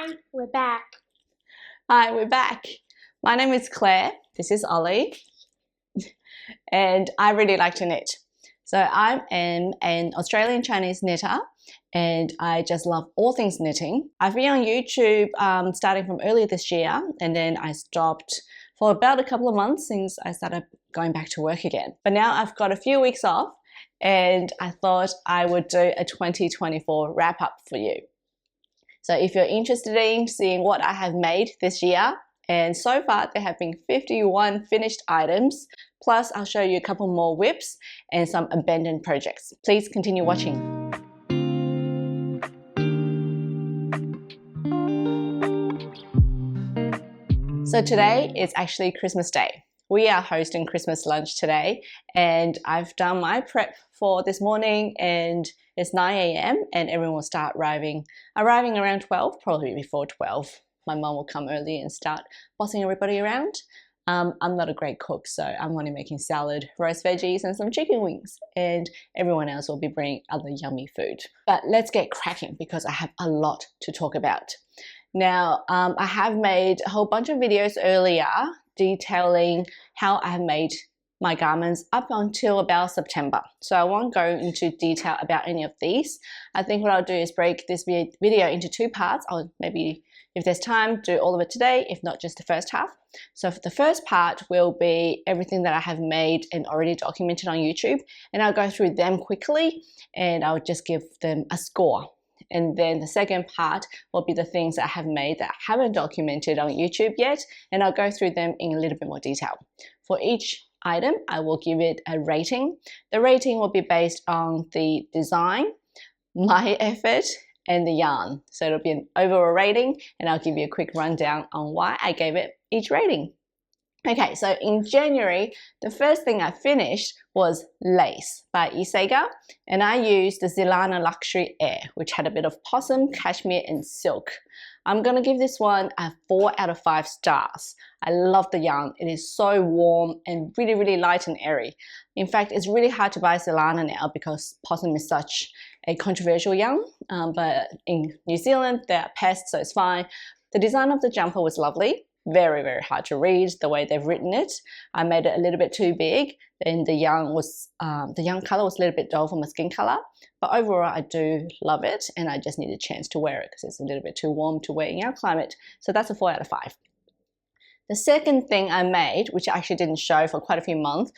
Hi, we're back. Hi, we're back. My name is Claire. This is Ollie. And I really like to knit. So I am an Australian Chinese knitter and I just love all things knitting. I've been on YouTube starting from earlier this year, and then I stopped for about a couple of months since I started going back to work again. But now I've got a few weeks off and I thought I would do a 2024 wrap up for you. So if you're interested in seeing what I have made this year, and so far there have been 51 finished items, plus I'll show you a couple more whips and some abandoned projects. Please continue watching. So today is actually Christmas Day. We are hosting Christmas lunch today, and I've done my prep for this morning, and it's 9 a.m. and everyone will start arriving around 12, probably before 12. My mom will come early and start bossing everybody around. I'm not a great cook, so I'm only making salad, roast veggies and some chicken wings, and everyone else will be bringing other yummy food. But let's get cracking because I have a lot to talk about. Now, I have made a whole bunch of videos earlier detailing how I have made my garments up until about September. So I won't go into detail about any of these. I think what I'll do is break this video into two parts. I'll maybe, if there's time, do all of it today, if not just the first half. So for the first part will be everything that I have made and already documented on YouTube, and I'll go through them quickly and I'll just give them a score. And then the second part will be the things that I have made that I haven't documented on YouTube yet, and I'll go through them in a little bit more detail. For each item, I will give it a rating. The rating will be based on the design, my effort, and the yarn. So it'll be an overall rating, and I'll give you a quick rundown on why I gave it each rating. Okay, so in January, the first thing I finished was Lace by Isager, and I used the Zealana Luxury Air, which had a bit of possum, cashmere, and silk. I'm gonna give this one a 4 out of 5 stars. I love the yarn. It is so warm and really, really light and airy. In fact, it's really hard to buy Zealana now because possum is such a controversial yarn, but in New Zealand, they're pests, so it's fine. The design of the jumper was lovely. Very, very hard to read the way they've written it. I made it a little bit too big, and the yarn color was a little bit dull for my skin color. But overall, I do love it, and I just need a chance to wear it because it's a little bit too warm to wear in our climate. So that's a 4 out of 5. The second thing I made, which I actually didn't show for quite a few months,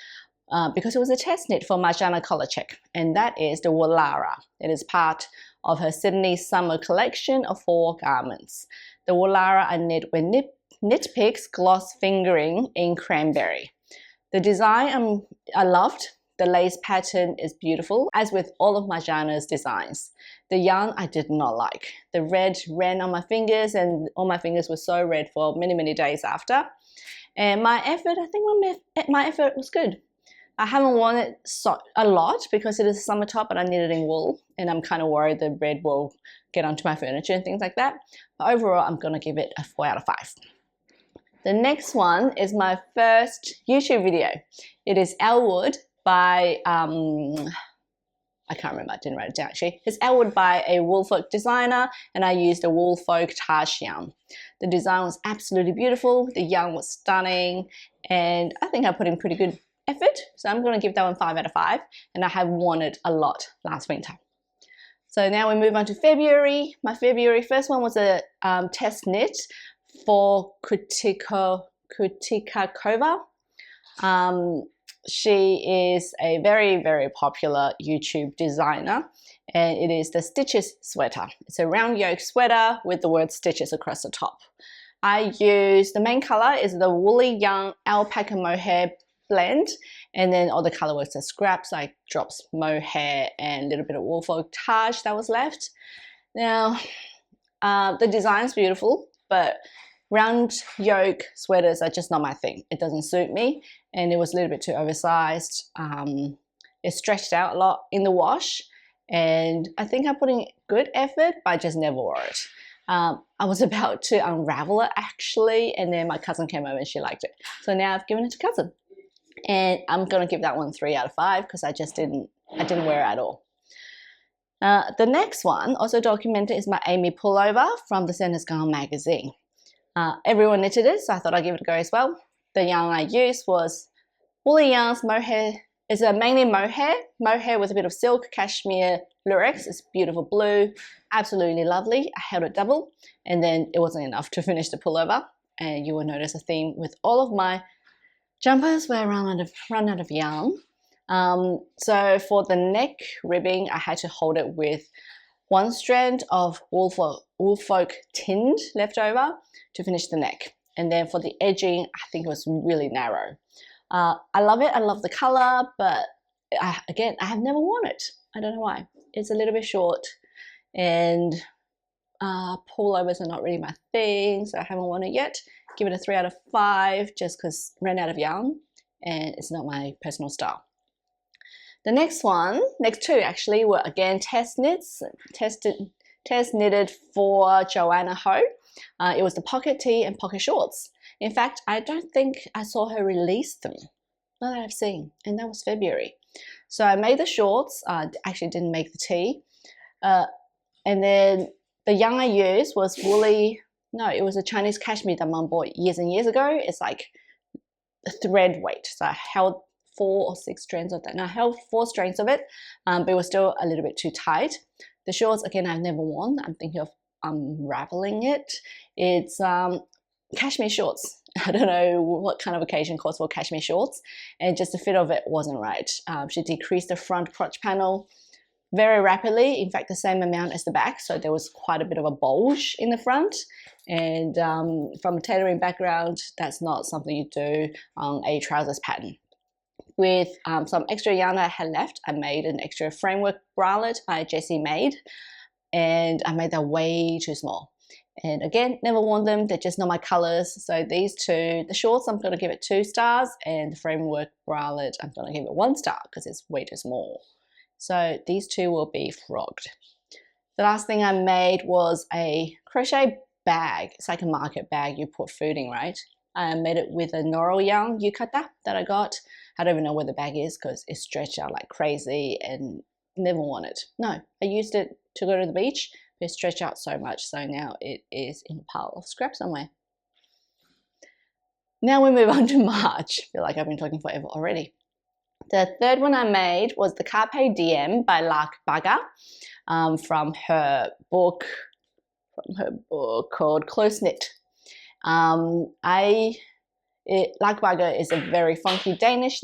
because it was a test knit for Marzena Kolaczek, and that is the Woolarah. It is part of her Sydney summer collection of 4 garments. The Woolarah I knit with Knit Picks gloss fingering in cranberry. The design I loved. The lace pattern is beautiful, as with all of Marzena's designs. The yarn I did not like. The red ran on my fingers, and all my fingers were so red for many, many days after. And my effort, I think my effort was good. I haven't worn it a lot because it is a summer top, but I knit it in wool, and I'm kind of worried the red will get onto my furniture and things like that. But overall, I'm gonna give it a 4 out of 5. The next one is my first YouTube video. It is Ellwood by, I can't remember, I didn't write it down actually. It's Ellwood by a Woolfolk designer, and I used a Woolfolk Tage yarn. The design was absolutely beautiful, the yarn was stunning, and I think I put in pretty good effort. So I'm gonna give that one 5 out of 5, and I have worn it a lot last winter. So now we move on to February. My February first one was a test knit for Kolaczek. She is a very, very popular YouTube designer, and it is the Stitches sweater. It's a round yoke sweater with the word Stitches across the top. I use, the main color is the woolly young Alpaca Mohair blend, and then all the color was the scraps like drops Mohair and a little bit of Woolfolk Tage that was left. Now, the design's beautiful, but round yoke sweaters are just not my thing. It doesn't suit me, and it was a little bit too oversized. It stretched out a lot in the wash, and I think I put in good effort, but I just never wore it. I was about to unravel it actually, and then my cousin came over and she liked it. So now I've given it to cousin, and I'm gonna give that one 3 out of 5 because I didn't wear it at all. The next one, also documented, is my Amy pullover from the Sandnes Garn magazine. Everyone knitted it, so I thought I'd give it a go as well. The yarn I used was woolly yarns, mohair. It's mainly mohair with a bit of silk, cashmere, lurex. It's beautiful blue, absolutely lovely. I held it double, and then it wasn't enough to finish the pullover. And you will notice a theme with all of my jumpers where I run out of yarn. So for the neck ribbing, I had to hold it with one strand of Woolfolk tinned left over to finish the neck. And then for the edging, I think it was really narrow. I love it. I love the color, but again, I have never worn it. I don't know why. It's a little bit short, and pullovers are not really my thing, so I haven't worn it yet. Give it a 3 out of 5 just because I ran out of yarn and it's not my personal style. The next two actually were again test knitted for Joanna Ho. It was the pocket tee and pocket shorts. In fact, I don't think I saw her release them. Not that I've seen, and that was February. So I made the shorts. Actually didn't make the tee, and then the yarn I used was woolly. No, it was a Chinese cashmere that Mum bought years and years ago. It's like a thread weight. So I held 4 or 6 strands of that. No, I held 4 strands of it, but it was still a little bit too tight. The shorts, again, I've never worn. I'm thinking of unraveling it. It's cashmere shorts. I don't know what kind of occasion calls for cashmere shorts, and just the fit of it wasn't right. She decreased the front crotch panel very rapidly, in fact the same amount as the back, so there was quite a bit of a bulge in the front, and from a tailoring background, that's not something you do on a trousers pattern. With some extra yarn I had left, I made an extra framework bralette by Jessie Made, and I made that way too small. And again, never worn them, they're just not my colors. So these two, the shorts, I'm going to give it 2 stars, and the framework bralette, I'm going to give it 1 star because it's way too small. So these two will be frogged. The last thing I made was a crochet bag. It's like a market bag you put food in, right? I made it with a Norral yarn yukata that I got. I don't even know where the bag is because it's stretched out like crazy and never worn it. No, I used it to go to the beach. It stretched out so much, so now it is in a pile of scrap somewhere. Now we move on to March. I feel like I've been talking forever already. The third one I made was the Carpe Diem by Alpaca, from her book called Close Knit. Alpaca is a very funky Danish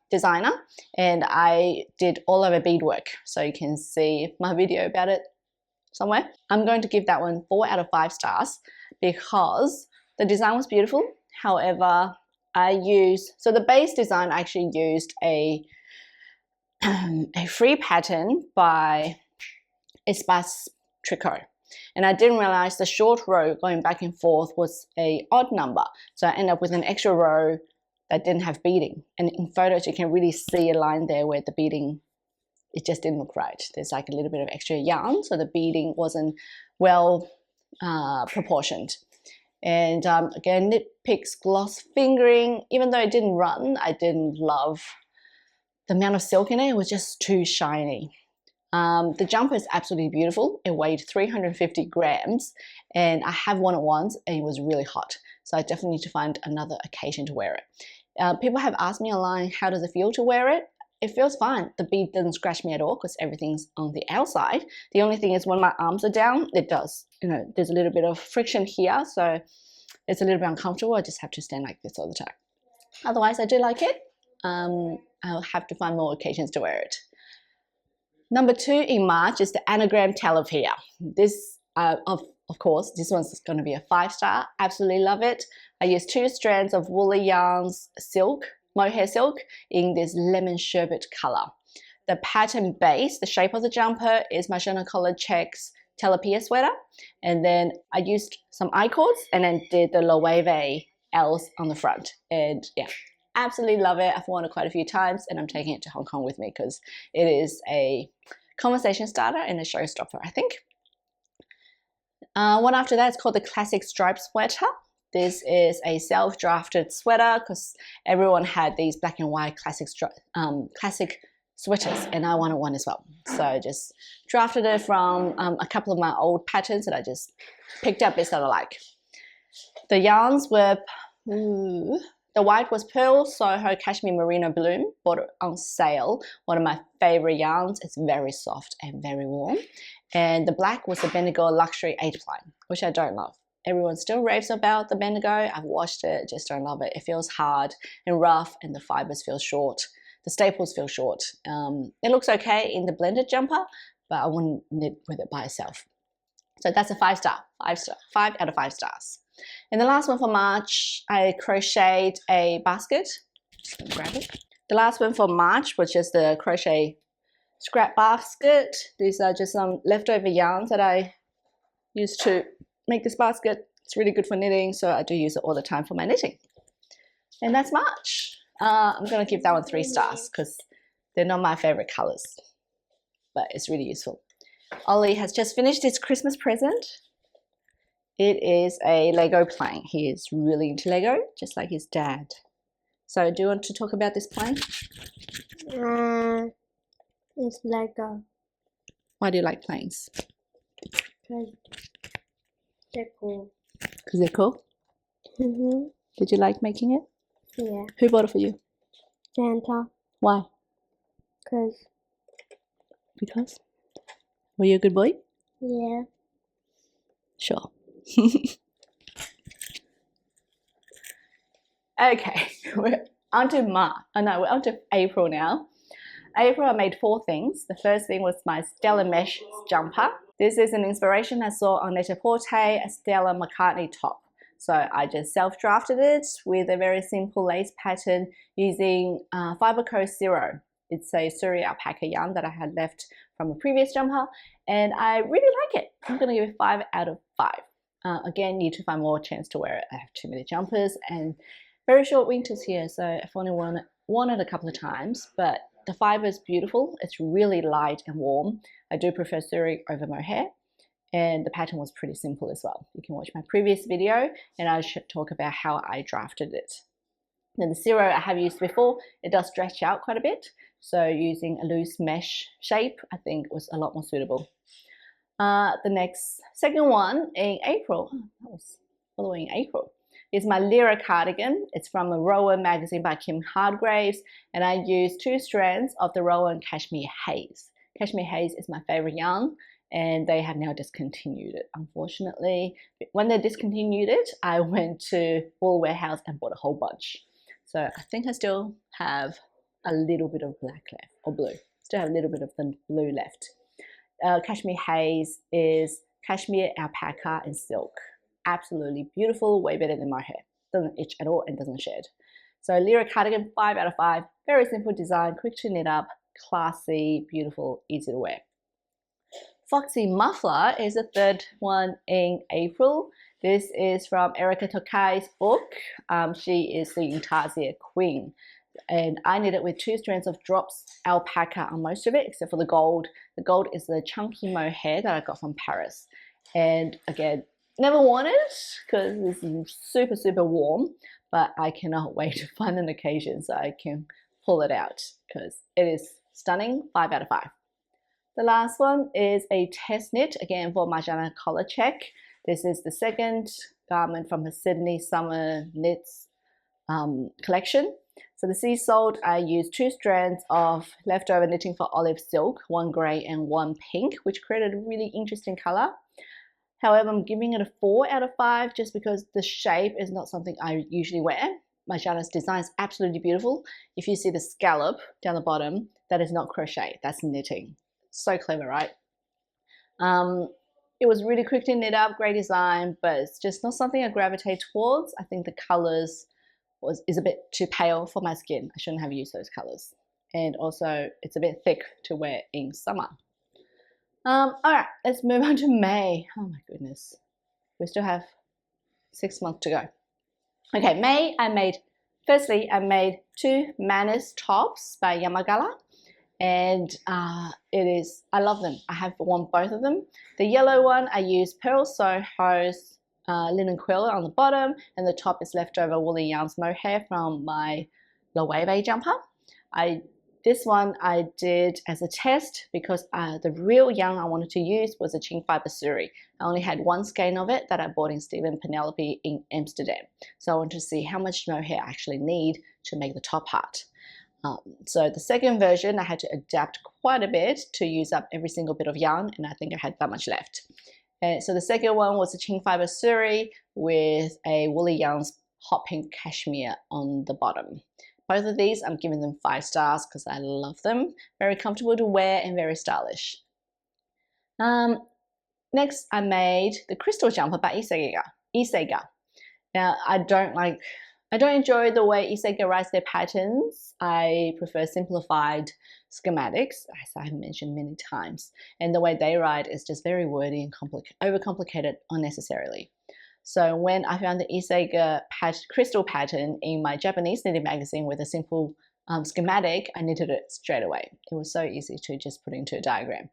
designer, and I did all of her beadwork, so you can see my video about it somewhere. I'm going to give that one 4 out of 5 stars because the design was beautiful. However, so the base design, I actually used a free pattern by Espace Tricot, and I didn't realize the short row going back and forth was a odd number, so I ended up with an extra row that didn't have beading, and in photos you can really see a line there where the beading, it just didn't look right. There's like a little bit of extra yarn, so the beading wasn't well proportioned. And again, Knit Picks gloss fingering. Even though it didn't run, I didn't love the amount of silk in it. It was just too shiny. The jumper is absolutely beautiful. It weighed 350 grams, and I have worn it once and it was really hot. So I definitely need to find another occasion to wear it. People have asked me online, how does it feel to wear it? It feels fine. The bead doesn't scratch me at all because everything's on the outside. The only thing is when my arms are down, it does. There's a little bit of friction here, so it's a little bit uncomfortable. I just have to stand like this all the time. Otherwise, I do like it. I'll have to find more occasions to wear it. Number 2 in March is the Anagram T. This, of course, this one's going to be a 5-star. Absolutely love it. I used 2 strands of woolly yarns silk, mohair silk, in this lemon sherbet color. The pattern base, the shape of the jumper, is Marzena Kolaczek's Telapia sweater, and then I used some I-cords and then did the Loewe L's on the front, and yeah, absolutely love it. I've worn it quite a few times, and I'm taking it to Hong Kong with me because it is a conversation starter and a showstopper, I think. One after that is called the Classic Stripe Sweater. This is a self-drafted sweater because everyone had these black and white classic sweaters, and I wanted one as well. So I just drafted it from a couple of my old patterns that I just picked up based on like. The yarns were, the white was Pearl Soho Cashmere Merino Bloom, bought it on sale. One of my favorite yarns. It's very soft and very warm. And the black was the Bendigo Luxury 8-ply, which I don't love. Everyone still raves about the Bendigo. I've washed it, just don't love it. It feels hard and rough, and the fibers feel short. The staples feel short. It looks okay in the blended jumper, but I wouldn't knit with it by itself. So that's a 5-star, 5 out of 5 stars. And the last one for March, I crocheted a basket. Just gonna grab it. The last one for March was just the crochet scrap basket. These are just some leftover yarns that I used to make this basket. It's really good for knitting, so I do use it all the time for my knitting. And that's March. I'm gonna give that one 3 stars because they're not my favorite colors, but it's really useful. Ollie has just finished his Christmas present. It is a Lego plane. He is really into Lego, just like his dad. So do you want to talk about this plane? It's Lego. Why do you like planes? Because they're cool. Because they're cool? Mm-hmm. Did you like making it? Yeah. Who bought it for you? Santa. Why? Because? Were you a good boy? Yeah. Sure. Okay, we're on to we're on to April now. April, I made 4 things. The first thing was my Stella Mesh jumper. This is an inspiration I saw on Net-a-Porter, a Stella McCartney top. So I just self-drafted it with a very simple lace pattern using Fiber Co. Zero. It's a Suri alpaca yarn that I had left from a previous jumper, and I really like it. I'm gonna give it 5 out of 5. Again, need to find more chance to wear it. I have too many jumpers and very short winters here, so I've only worn it a couple of times, but the fiber is beautiful. It's really light and warm. I do prefer Suri over Mohair, and the pattern was pretty simple as well. You can watch my previous video and I should talk about how I drafted it. Now the Zero I have used before, it does stretch out quite a bit, so using a loose mesh shape I think was a lot more suitable. The second one in April, that was following April, is my Lyra cardigan. It's from a Rowan magazine by Kim Hardgraves, and I used 2 strands of the Rowan Cashmere Haze. Cashmere Haze is my favorite yarn, and they have now discontinued it, unfortunately. When they discontinued it, I went to Wool Warehouse and bought a whole bunch. So I think I still have a little bit of black left, or blue. Still have a little bit of the blue left. Cashmere Haze is cashmere, alpaca, and silk. Absolutely beautiful, way better than my hair. Doesn't itch at all and doesn't shed. So Lyra cardigan, 5 out of 5. Very simple design, quick to knit up, classy, beautiful, easy to wear. Foxy Muffler is the third one in April. This is from Erica Tokai's book. She is the Knittin Queen. And I knit it with 2 strands of drops alpaca on most of it, except for the gold. The gold is the chunky mohair that I got from Paris. And again, never worn it because it's super, super warm, but I cannot wait to find an occasion so I can pull it out because it is stunning. 5 out of 5. The last one is a test knit, again for Marzena Kolaczek. This is the second garment from her Sydney Summer Knits collection. So the sea salt, I used 2 strands of leftover knitting for olive silk, 1 grey and 1 pink, which created a really interesting color. However, I'm giving it a 4 out of 5 just because the shape is not something I usually wear. Marzena's design is absolutely beautiful. If you see the scallop down the bottom, that is not crochet, that's knitting. So clever, right? It was really quick to knit up, great design, but it's just not something I gravitate towards. I think the colors is a bit too pale for my skin. I shouldn't have used those colors. And also, it's a bit thick to wear in summer. All right, let's move on to May. Oh my goodness. We still have 6 months to go. Okay, May, I made 2 Manners tops by Yamagala. And I love them. I have worn both of them. The yellow one, I used Pearl Soho's linen quill on the bottom, and the top is leftover woolly yarns mohair from my Loewe jumper. I this one I did as a test because the real yarn I wanted to use was a Chin Fiber Suri. I only had one skein of it that I bought in Stephen Penelope in Amsterdam. So I wanted to see how much mohair I actually need to make the top part. So the second version, I had to adapt quite a bit to use up every single bit of yarn, and I think I had that much left. So the second one was a Chin Fiber Suri with a Woolly Yarns hot pink cashmere on the bottom. Both of these, I'm giving them 5 stars because I love them. Very comfortable to wear and very stylish. Next, I made the crystal jumper by Isager. Now, I don't enjoy the way Isager writes their patterns. I prefer simplified schematics, as I've mentioned many times. And the way they write is just very wordy and overcomplicated unnecessarily. So when I found the Isager crystal pattern in my Japanese knitting magazine with a simple schematic, I knitted it straight away. It was so easy to just put into a diagram.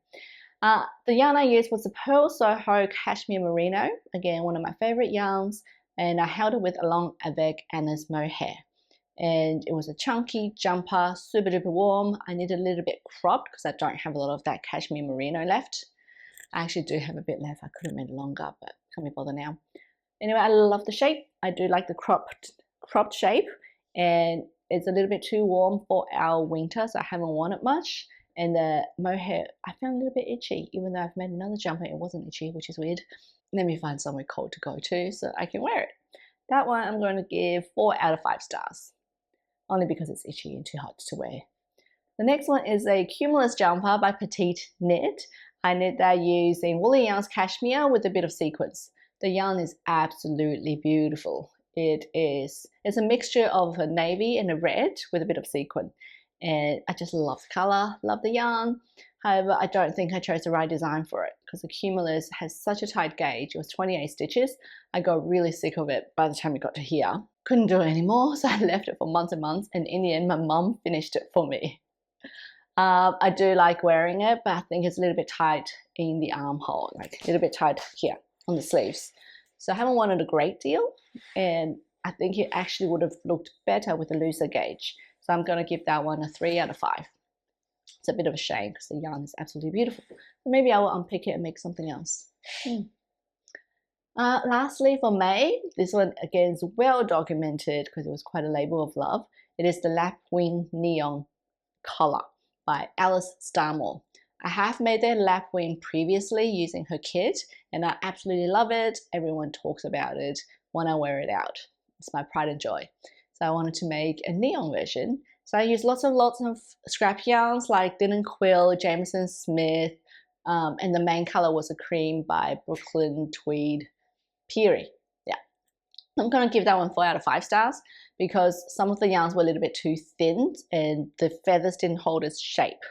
The yarn I used was the Pearl Soho Cashmere Merino, again one of my favorite yarns, and I held it with along avec Anna's Mohair. And it was a chunky jumper, super duper warm. I knitted a little bit cropped because I don't have a lot of that Cashmere Merino left. I actually do have a bit left. I could have made it longer, but can't be bothered now. Anyway, I love the shape. I do like the cropped shape, and it's a little bit too warm for our winter, so I haven't worn it much. And the mohair, I found a little bit itchy, even though I've made another jumper, it wasn't itchy, which is weird. Let me find somewhere cold to go to so I can wear it. That one I'm going to give 4 out of 5 stars, only because it's itchy and too hot to wear. The next one is a Cumulus jumper by Petite Knit. I knit that using Woolly Yarns cashmere with a bit of sequins. The yarn is absolutely beautiful. It's a mixture of a navy and a red with a bit of sequin. And I just love the color, love the yarn. However, I don't think I chose the right design for it because the Cumulus has such a tight gauge. It was 28 stitches. I got really sick of it by the time it got to here. Couldn't do it anymore, so I left it for months and months, and in the end my mum finished it for me. I do like wearing it, but I think it's a little bit tight in the armhole, like a little bit tight here on the sleeves. So I haven't worn it a great deal, and I think it actually would have looked better with a looser gauge. So I'm going to give that one a 3 out of 5. It's a bit of a shame because the yarn is absolutely beautiful. But maybe I will unpick it and make something else. Lastly, for May, this one again is well documented because it was quite a labor of love. It is the Lapwing Neon Color by Alice Starmore. I have made their Lapwing previously using her kit, and I absolutely love it. Everyone talks about it when I wear it out. It's my pride and joy. So I wanted to make a neon version. So I used lots of scrap yarns like Linen Quill, Jameson Smith, and the main color was a cream by Brooklyn Tweed Peary. Yeah, I'm going to give that one 4 out of 5 stars because some of the yarns were a little bit too thin and the feathers didn't hold its shape.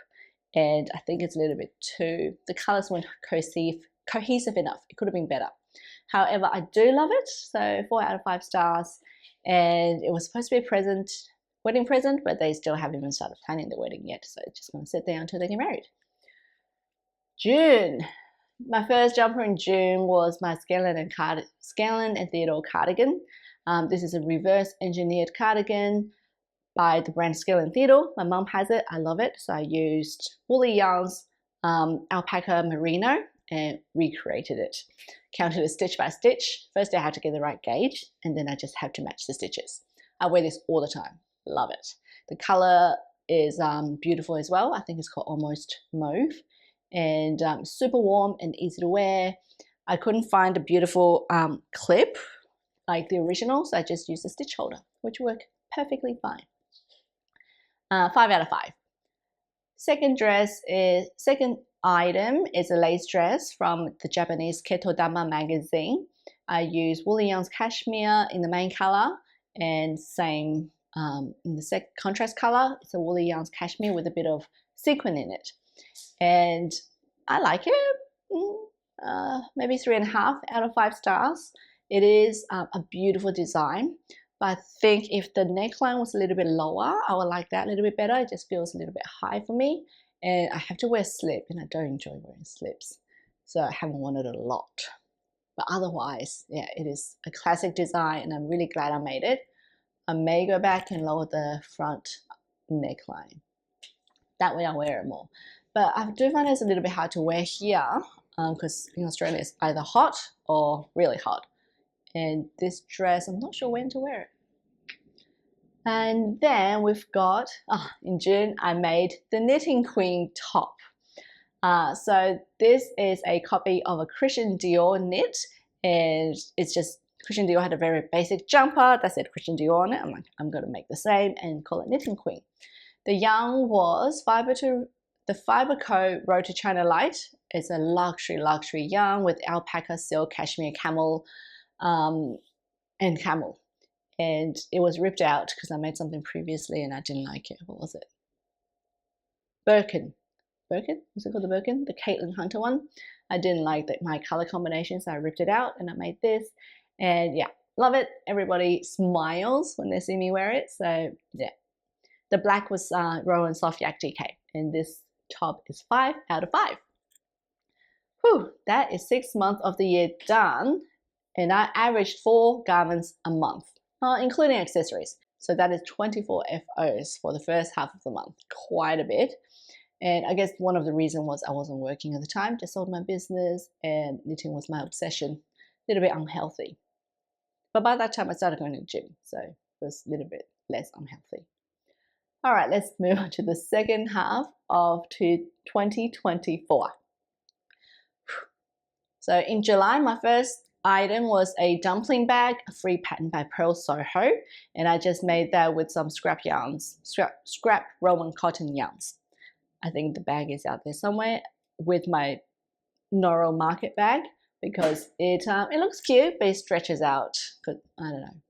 And I think it's a little bit too, the colors weren't cohesive enough. It could have been better. However, I do love it. So 4 out of 5 stars. And it was supposed to be a wedding present, but they still haven't even started planning the wedding yet. So it's just going to sit there until they get married. June. My first jumper in June was my Skelet and Theodore cardigan. This is a reverse engineered cardigan by the brand Skelet and Theodore. My mum has it. I love it. So I used Woolly Yarns Alpaca Merino and recreated it. Counted it stitch by stitch. First I had to get the right gauge, and then I just had to match the stitches. I wear this all the time. Love it. The color is beautiful as well. I think it's called Almost Mauve, and super warm and easy to wear. I couldn't find a beautiful clip like the original, so I just used a stitch holder, which worked perfectly fine. 5 out of 5. Second item is a lace dress from the Japanese Ketodama magazine. I use Woolly Yarns cashmere in the main color, and same in the contrast color. It's a Woolly Yarns cashmere with a bit of sequin in it, and I like it. Maybe 3.5 out of 5 stars. It is a beautiful design, but I think if the neckline was a little bit lower, I would like that a little bit better. It just feels a little bit high for me. And I have to wear slip, and I don't enjoy wearing slips, so I haven't worn it a lot. But otherwise, yeah, it is a classic design, and I'm really glad I made it. I may go back and lower the front neckline. That way I wear it more. But I do find it's a little bit hard to wear here because in Australia it's either hot or really hot. And this dress, I'm not sure when to wear it. And then we've got, in June, I made the Knittin Queen top. So this is a copy of a Christian Dior knit, and it's just, Christian Dior had a very basic jumper that said Christian Dior on it. I'm like, I'm going to make the same and call it Knittin Queen. The yarn was the Fiber Co. Road to China Light. It's a luxury yarn with alpaca, silk, cashmere, camel, and camel. And it was ripped out because I made something previously and I didn't like it. What was it? Birkin. Was it called the Birkin? The Caitlin Hunter one. I didn't like my color combination, so I ripped it out and I made this. And yeah, love it. Everybody smiles when they see me wear it. So yeah. The black was Rowan Soft Yak DK. And this top is 5 out of 5. Whew, that is 6 months of the year done. And I averaged 4 garments a month, including accessories. So that is 24 FOs for the first half of the month, quite a bit. And I guess one of the reasons was I wasn't working at the time, just sold my business, and knitting was my obsession, a little bit unhealthy. But by that time I started going to the gym, so it was a little bit less unhealthy. All right, let's move on to the second half of 2024. So in July, my first item was a dumpling bag, a free pattern by Pearl Soho, and I just made that with some scrap yarns, scrap Roman cotton yarns. I think the bag is out there somewhere with my Noro market bag because it looks cute, but it stretches out. But I don't know,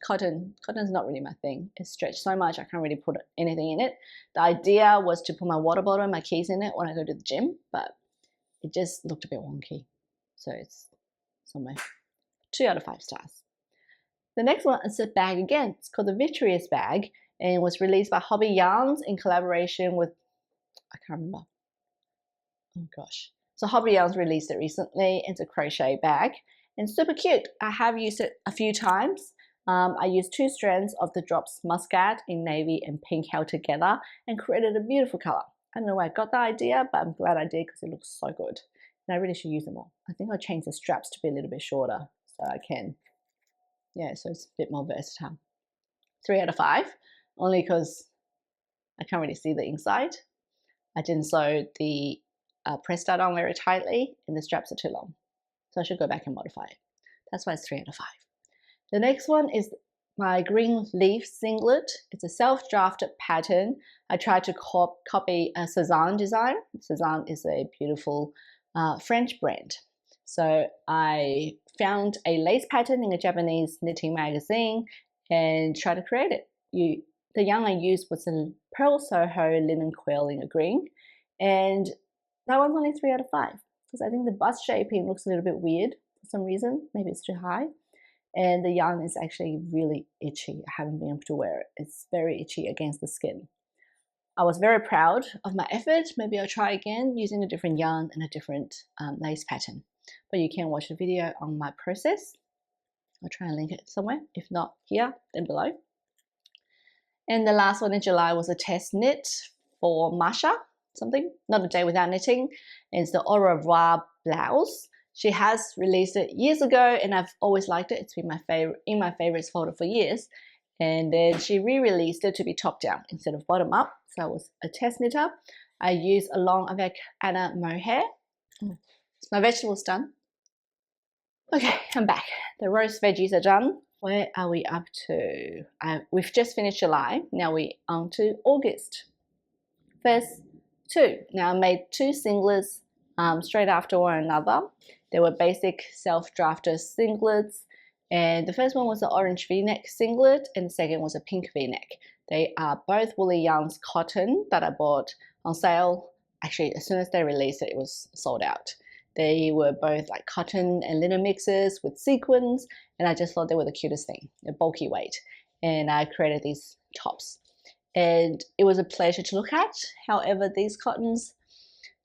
cotton's not really my thing. It's stretched so much I can't really put anything in it. The idea was to put my water bottle and my keys in it when I go to the gym, but it just looked a bit wonky. So it's somewhere 2 out of 5 stars. The next one is a bag again. It's called the Victorious bag and was released by Hobby Yarns in collaboration with, I can't remember. Oh gosh. So Hobby Yarns released it recently. It's a crochet bag and super cute. I have used it a few times. I used 2 strands of the Drops Muscat in navy and pink held together and created a beautiful color. I don't know where I got the idea, but I'm glad I did because it looks so good. And I really should use them more. I think I'll change the straps to be a little bit shorter so I can, yeah, so it's a bit more versatile. 3 out of 5, only because I can't really see the inside. I didn't sew the press stud on very tightly and the straps are too long. So I should go back and modify it. That's why it's 3 out of 5. The next one is my green leaf singlet. It's a self-drafted pattern. I tried to copy a Cezanne design. Cezanne is a beautiful French brand. So I found a lace pattern in a Japanese knitting magazine and tried to create it. The yarn I used was a Pearl Soho linen quill in a green, and that one's only 3 out of 5 because I think the bust shaping looks a little bit weird for some reason. Maybe it's too high, and the yarn is actually really itchy. I haven't been able to wear it. It's very itchy against the skin. I was very proud of my effort. Maybe I'll try again using a different yarn and a different lace pattern. But you can watch the video on my process. I'll try and link it somewhere. If not here, then below. And the last one in July was a test knit for Masha, something, Not a Day Without Knitting. It's the AARa Blouse. She has released it years ago and I've always liked it. It's been my favorite, in my favorites folder for years. And then she re-released it to be top down instead of bottom up. So it was a test knitter. I used along avec Hanna Mohair. Is my vegetables done? Okay, I'm back. The roast veggies are done. Where are we up to? We've just finished July. Now we're on to August. First 2. Now I made 2 singlets straight after one another. They were basic self-drafted singlets. And the first one was the orange V-neck singlet and the second was a pink V-neck. They are both Woolly Yarns cotton that I bought on sale. Actually, as soon as they released it, it was sold out. They were both like cotton and linen mixes with sequins, and I just thought they were the cutest thing, a bulky weight. And I created these tops. And it was a pleasure to look at. However, these cottons,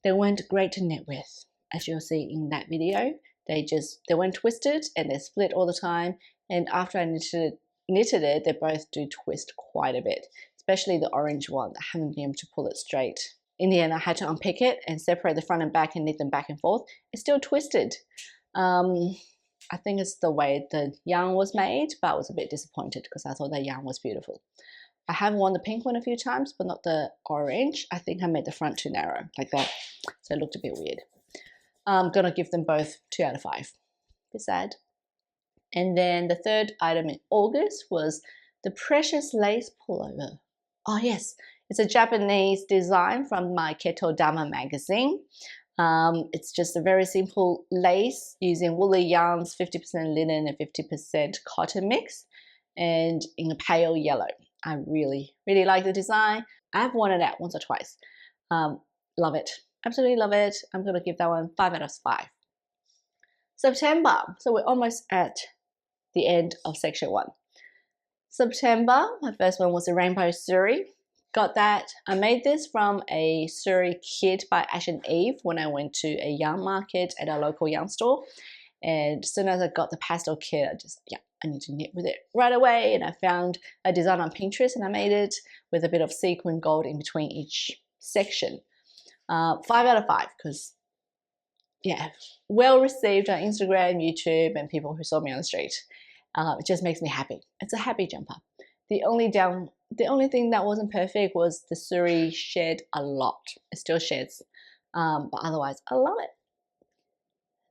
they weren't great to knit with, as you'll see in that video. They weren't twisted and they split all the time. And after I knitted it, they both do twist quite a bit, especially the orange one. I haven't been able to pull it straight. In the end, I had to unpick it and separate the front and back and knit them back and forth. It's still twisted. I think it's the way the yarn was made, but I was a bit disappointed because I thought the yarn was beautiful. I have worn the pink one a few times, but not the orange. I think I made the front too narrow, like that. So it looked a bit weird. I'm gonna give them both 2 out of 5. Bit sad. And then the third item in August was the Precious Lace Pullover. Oh yes, it's a Japanese design from my Keto Dama magazine. It's just a very simple lace using woolly yarns, 50% linen and 50% cotton mix, and in a pale yellow. I really, really like the design. I've worn it out once or twice. Love it. Absolutely love it. I'm going to give that one 5 out of 5. September. So we're almost at the end of section 1. September, my first one was a rainbow suri. Got that. I made this from a suri kit by Ash and Eve when I went to a yarn market at our local yarn store. And as soon as I got the pastel kit, I need to knit with it right away. And I found a design on Pinterest and I made it with a bit of sequin gold in between each section. 5 out of 5 because, yeah, well received on Instagram, YouTube, and people who saw me on the street. It just makes me happy. It's a happy jumper. The only thing that wasn't perfect was the suri shed a lot. It still sheds, but otherwise I love it.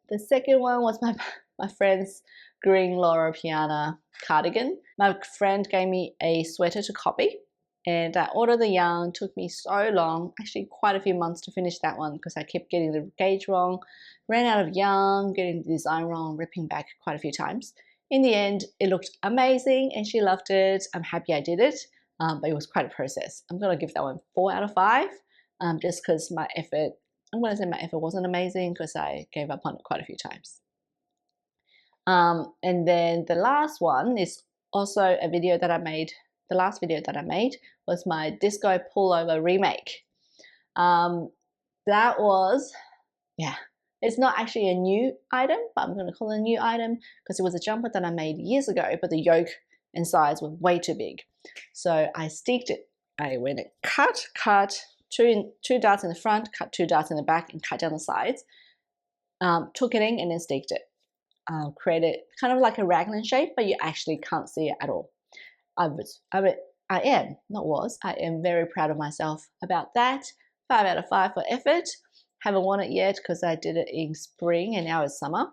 The second one was my friend's green Laura Piana cardigan. My friend gave me a sweater to copy and I ordered the yarn. It took me so long, actually quite a few months to finish that one because I kept getting the gauge wrong, ran out of yarn, getting the design wrong, ripping back quite a few times. In the end, it looked amazing and she loved it. I'm happy I did it, but it was quite a process. I'm going to give that one 4 out of 5 just because my effort, I'm going to say my effort wasn't amazing because I gave up on it quite a few times. And then the last one is also a video that I made. The last video that I made was my disco pullover remake. That was, yeah, it's not actually a new item, but I'm going to call it a new item because it was a jumper that I made years ago, but the yoke and size were way too big. So I sticked it. I went and cut two darts in the front, cut 2 darts in the back, and cut down the sides. Took it in and then sticked it. Created kind of like a raglan shape, but you actually can't see it at all. I am very proud of myself about that. 5 out of 5 for effort. Haven't worn it yet because I did it in spring and now it's summer.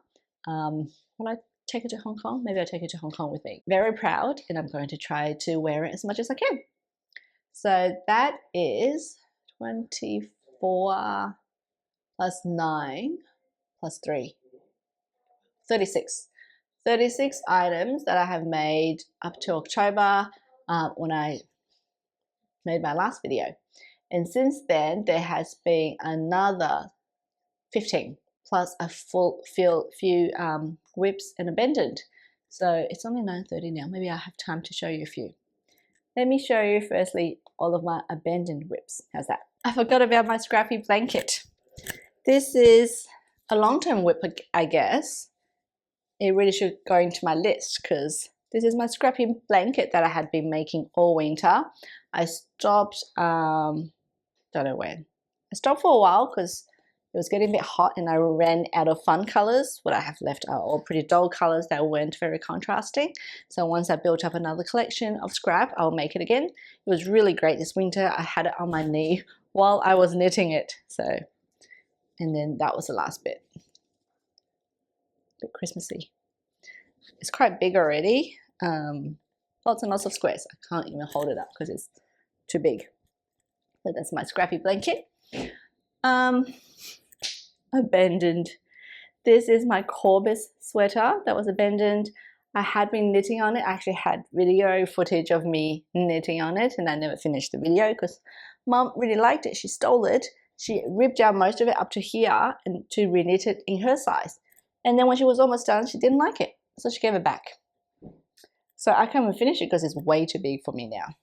Will I take it to Hong Kong? Maybe I'll take it to Hong Kong with me. Very proud, and I'm going to try to wear it as much as I can. So that is 24 plus 9 plus 3. 36. 36 items that I have made up to October when I made my last video. And since then, there has been another 15 plus a few whips and a bendant. So it's only 9:30 now. Maybe I have time to show you a few. Let me show you firstly all of my abandoned whips. How's that? I forgot about my Scrappy Blanket. This is a long-term whip, I guess. It really should go into my list because this is my Scrappy Blanket that I had been making all winter. I stopped, don't know when. I stopped for a while because it was getting a bit hot and I ran out of fun colors. What I have left are all pretty dull colors that weren't very contrasting. So once I built up another collection of scrap, I'll make it again. It was really great this winter. I had it on my knee while I was knitting it. So, and then that was the last bit. A bit Christmassy. It's quite big already. Lots and lots of squares. I can't even hold it up because it's too big. So that's my Scrappy Blanket. Abandoned. This is my Corbus Sweater that was abandoned. I had been knitting on it. I actually had video footage of me knitting on it and I never finished the video because Mum really liked it. She stole it. She ripped out most of it up to here and to reknit it in her size. And then when she was almost done, she didn't like it. So she gave it back. So I can't even finish it because it's way too big for me now.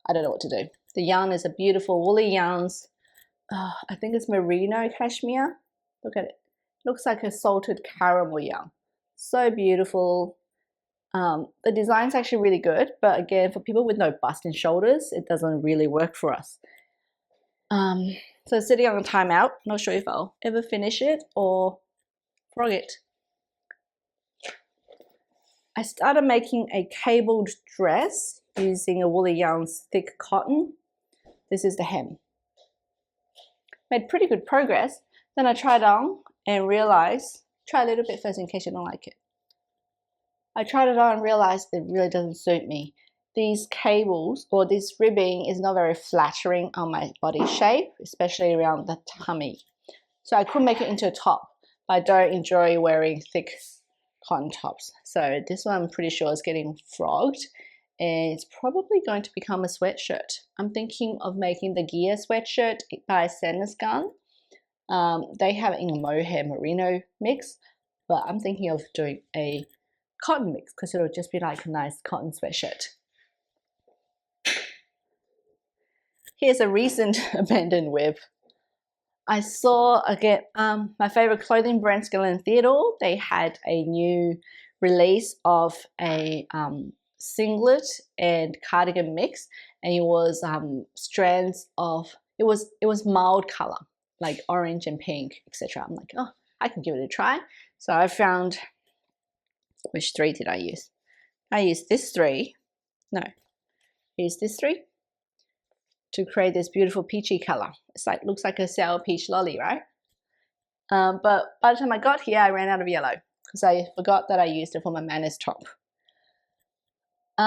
I don't know what to do. The yarn is a beautiful woolly yarns. I think it's merino cashmere. Look at it. Looks like a salted caramel yarn. So beautiful. The design's actually really good, but again, for people with no bust and shoulders, it doesn't really work for us. So sitting on a timeout, not sure if I'll ever finish it or frog it. I started making a cabled dress using a Woolly Yarns thick cotton. This is the hem. Made pretty good progress. Then I tried on and realized, try a little bit first in case you don't like it. I tried it on and realized it really doesn't suit me. These cables or this ribbing is not very flattering on my body shape, especially around the tummy. So I could make it into a top, but I don't enjoy wearing thick cotton tops. So this one I'm pretty sure is getting frogged and it's probably going to become a sweatshirt. I'm thinking of making the gear sweatshirt by Sandnes Garn. They have it in a mohair merino mix, but I'm thinking of doing a cotton mix because it'll just be like a nice cotton sweatshirt. Here's a recent abandoned whip. I saw again my favorite clothing brand, Skelet Cardigan. They had a new release of a singlet and cardigan mix, and it was strands of it was mild color like orange and pink, etc. I'm like, oh, I can give it a try. So I found, which three did I use? I used this three. No, I used this three to create this beautiful peachy color. It's like, looks like a sour peach lolly, right? But by the time I got here, I ran out of yellow because I forgot that I used it for my manners top. So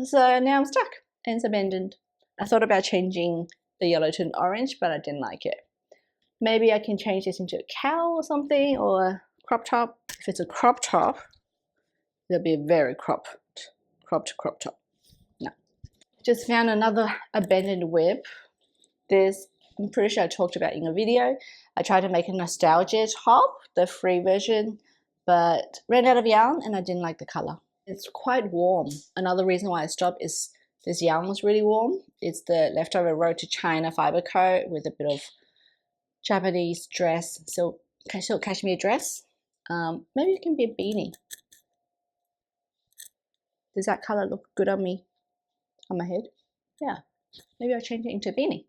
now I'm stuck and it's abandoned. I thought about changing the yellow to an orange, but I didn't like it. Maybe I can change this into a cowl or something, or a crop top. If it's a crop top, it'll be a very cropped crop top. No. Just found another abandoned whip. This, I'm pretty sure I talked about in a video. I tried to make a nostalgia top, the free version, but ran out of yarn and I didn't like the color. It's quite warm. Another reason why I stopped is this yarn was really warm. It's the leftover Road to China fiber coat with a bit of Japanese dress, silk cashmere dress. Maybe it can be a beanie. Does that color look good on me, on my head? Yeah, maybe I'll change it into a beanie.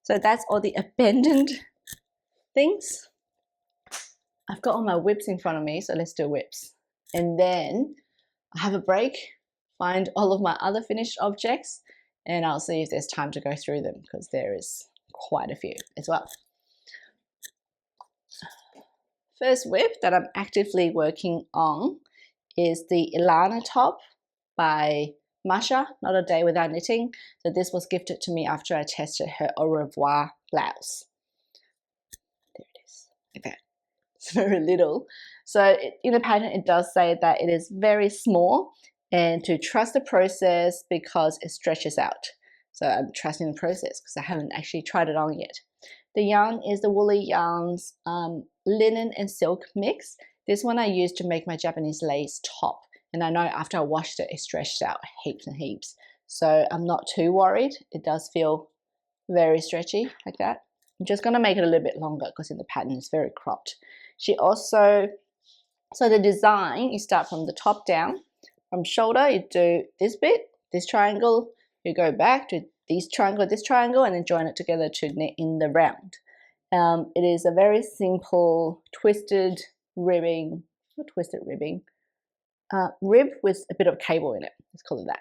So that's all the abandoned things. I've got all my whips in front of me, so let's do whips. And then I have a break, find all of my other finished objects, and I'll see if there's time to go through them because there is quite a few as well. First whip that I'm actively working on is the Zealana top by Masha, Not a Day Without Knitting. So this was gifted to me after I tested her Au Revoir blouse. There it is, like that. It's very little. So in the pattern, it does say that it is very small and to trust the process because it stretches out. So I'm trusting the process because I haven't actually tried it on yet. The yarn is the Woolly Yarns linen and silk mix. This one I used to make my Japanese lace top. And I know after I washed it, it stretched out heaps and heaps. So I'm not too worried. It does feel very stretchy like that. I'm just going to make it a little bit longer because in the pattern it's very cropped. She also, so the design, you start from the top down. From shoulder, you do this bit, this triangle, you go back to this triangle, and then join it together to knit in the round. It is a very simple twisted ribbing, not twisted ribbing, rib with a bit of cable in it. Let's call it that.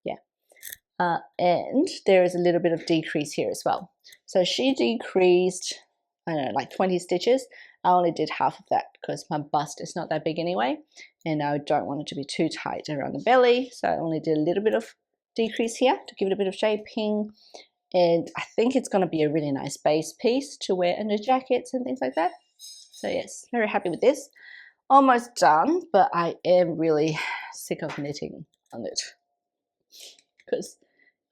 Yeah. And there is a little bit of decrease here as well. So she decreased, I don't know, like 20 stitches. I only did half of that because my bust is not that big anyway, and I don't want it to be too tight around the belly. So I only did a little bit of decrease here to give it a bit of shaping. And I think it's going to be a really nice base piece to wear under jackets and things like that. So yes, very happy with this. Almost done, but I am really sick of knitting on it because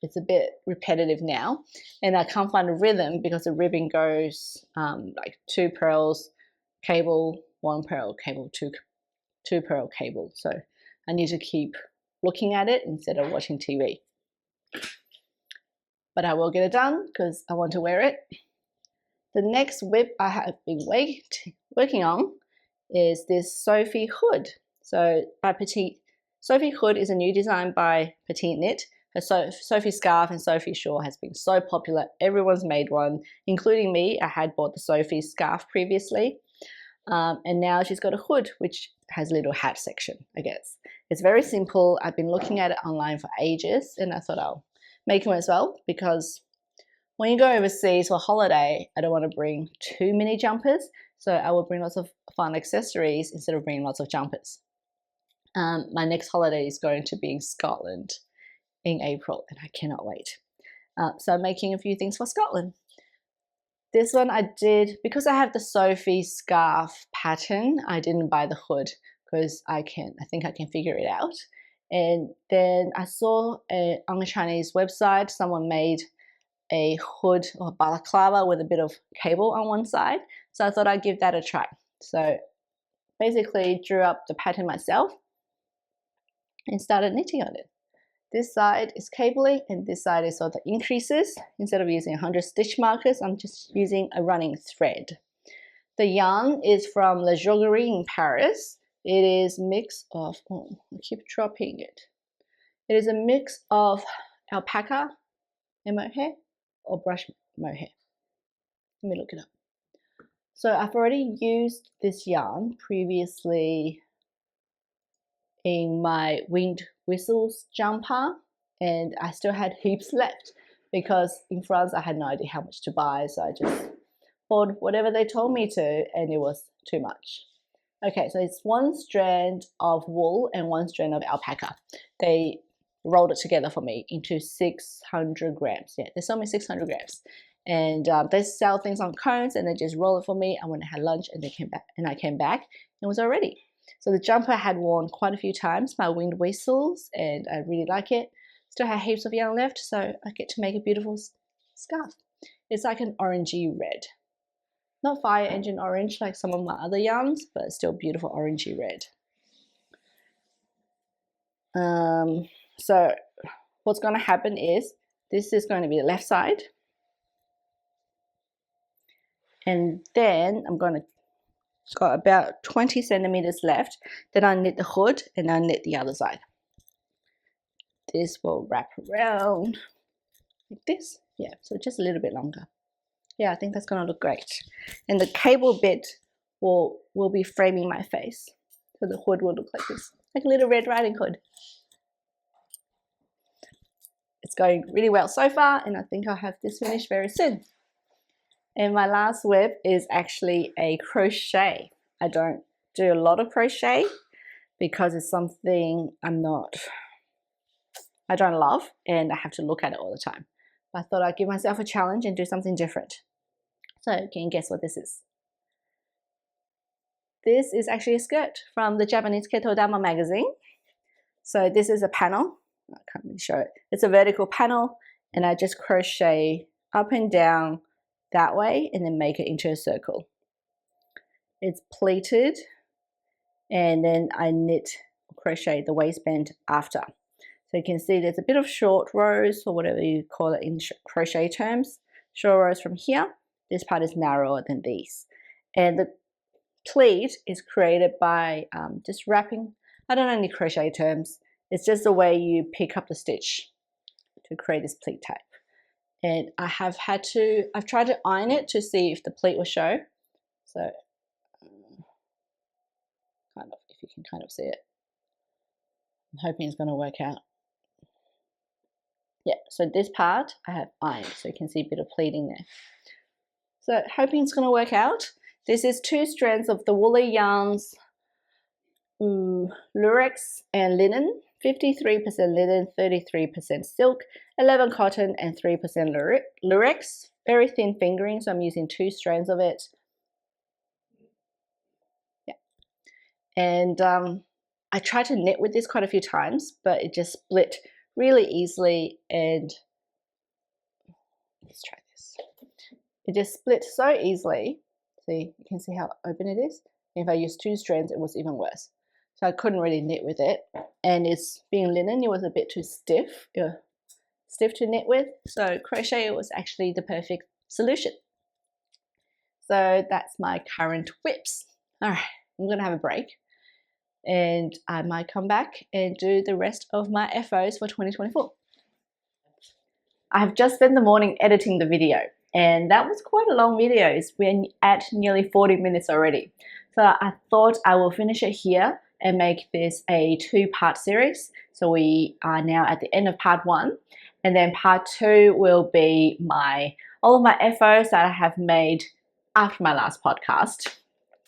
it's a bit repetitive now and I can't find a rhythm because the ribbing goes like 2 pearls, cable, 1 pearl, cable, 2 pearl, cable. So I need to keep looking at it instead of watching TV. But I will get it done because I want to wear it. The next whip I have been working on is this Sophie Hood. So by Sophie Hood is a new design by Petite Knit. Her Sophie scarf and Sophie shawl has been so popular. Everyone's made one, including me. I had bought the Sophie scarf previously. And now she's got a hood, which has a little hat section, I guess. It's very simple. I've been looking at it online for ages, and I thought I'll make one as well, because when you go overseas for a holiday, I don't want to bring too many jumpers. So I will bring lots of fun accessories instead of bringing lots of jumpers. My next holiday is going to be in Scotland in April, and I cannot wait. So I'm making a few things for Scotland. This one I did, because I have the Sophie scarf pattern, I didn't buy the hood because I think I can figure it out. And then I saw on a Chinese website, someone made a hood or balaclava with a bit of cable on one side. So I thought I'd give that a try. So basically drew up the pattern myself and started knitting on it. This side is cabling and this side is all the increases. Instead of using 100 stitch markers, I'm just using a running thread. The yarn is from Ravlery in Paris. It is a mix of, oh, I keep dropping it. It is a mix of alpaca and mohair, or brush mohair. Let me look it up. So I've already used this yarn previously in my wind whistles jumper, and I still had heaps left because in France I had no idea how much to buy, so I just bought whatever they told me to, and it was too much. Okay, so it's one strand of wool and one strand of alpaca. They rolled it together for me into 600 grams. Yeah, they sold me 600 grams. And they sell things on cones and they just roll it for me. And when I had lunch and I came back, and it was all ready. So the jumper I had worn quite a few times, my wind whistles, and I really like it. Still have heaps of yarn left, so I get to make a beautiful scarf. It's like an orangey red. Not fire engine orange like some of my other yarns, but still beautiful orangey red. So what's going to happen is this is going to be the left side. And then I'm going to got about 20 centimeters left. Then I knit the hood and I knit the other side. This will wrap around like this. Yeah, so just a little bit longer. Yeah, I think that's going to look great. And the cable bit will be framing my face. So the hood will look like this, like a little Red Riding Hood. It's going really well so far, and I think I'll have this finished very soon. And my last web is actually a crochet. I don't do a lot of crochet because it's something I don't love, and I have to look at it all the time. I thought I'd give myself a challenge and do something different. So can you guess what this is? This is actually a skirt from the Japanese Ketodama magazine. So this is a panel. I can't really show it. It's a vertical panel, and I just crochet up and down that way and then make it into a circle. It's pleated, and then I knit crochet the waistband after. So you can see there's a bit of short rows, or whatever you call it in crochet terms. Short rows from here. This part is narrower than these. And the pleat is created by just wrapping. I don't know any crochet terms. It's just the way you pick up the stitch to create this pleat type. And I've tried to iron it to see if the pleat will show. So, kind of, if you can kind of see it. I'm hoping it's going to work out. Yeah, so this part I have ironed, so you can see a bit of pleating there. So, hoping it's going to work out. This is 2 strands of the woolly yarns, lurex and linen, 53% linen, 33% silk, 11 cotton and 3% lurex. Very thin fingering, so I'm using 2 strands of it. Yeah. And I tried to knit with this quite a few times, but it just split really easily, and let's try this. It just split so easily. See, you can see how open it is. If I used 2 strands, it was even worse. So I couldn't really knit with it, and it's being linen, it was a bit too stiff to knit with. So crochet was actually the perfect solution. So that's my current whips. All right, I'm gonna have a break. and I might come back and do the rest of my FOs for 2024. I have just spent the morning editing the video, and that was quite a long video. We're at nearly 40 minutes already. So I thought I will finish it here and make this a 2-part series. So we are now at the end of part 1, and then part 2 will be all of my FOs that I have made after my last podcast.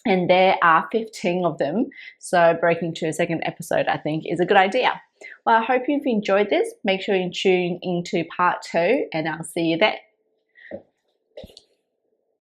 And there are 15 of them, so breaking to a second episode I think is a good idea. Well, I hope you've enjoyed this. Make sure you tune into part 2, and I'll see you there.